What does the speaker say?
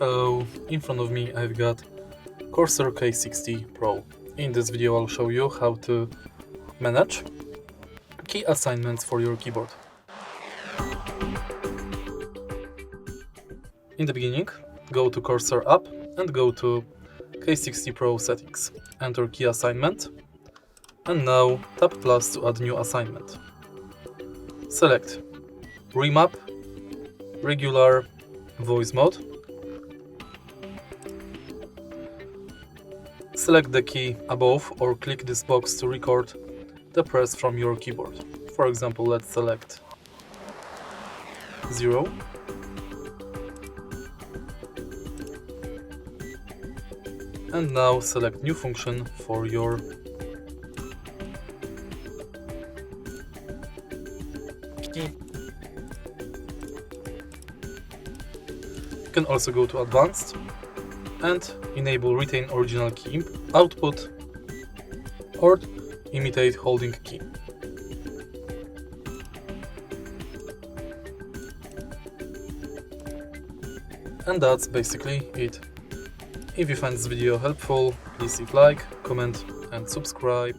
In front of me I've got Corsair K60 Pro. In this video I'll show you how to manage key assignments for your keyboard. In the beginning, go to Corsair app and go to K60 Pro settings. Enter key assignment and now tap plus to add new assignment. Select remap, regular, voice mode. Select the key above or click this box to record the press from your keyboard. For example, let's select 0. And now select new function for your key. You can also go to advanced and enable retain original key output or imitate holding key. And that's basically it. If you find this video helpful, please leave like, comment and subscribe.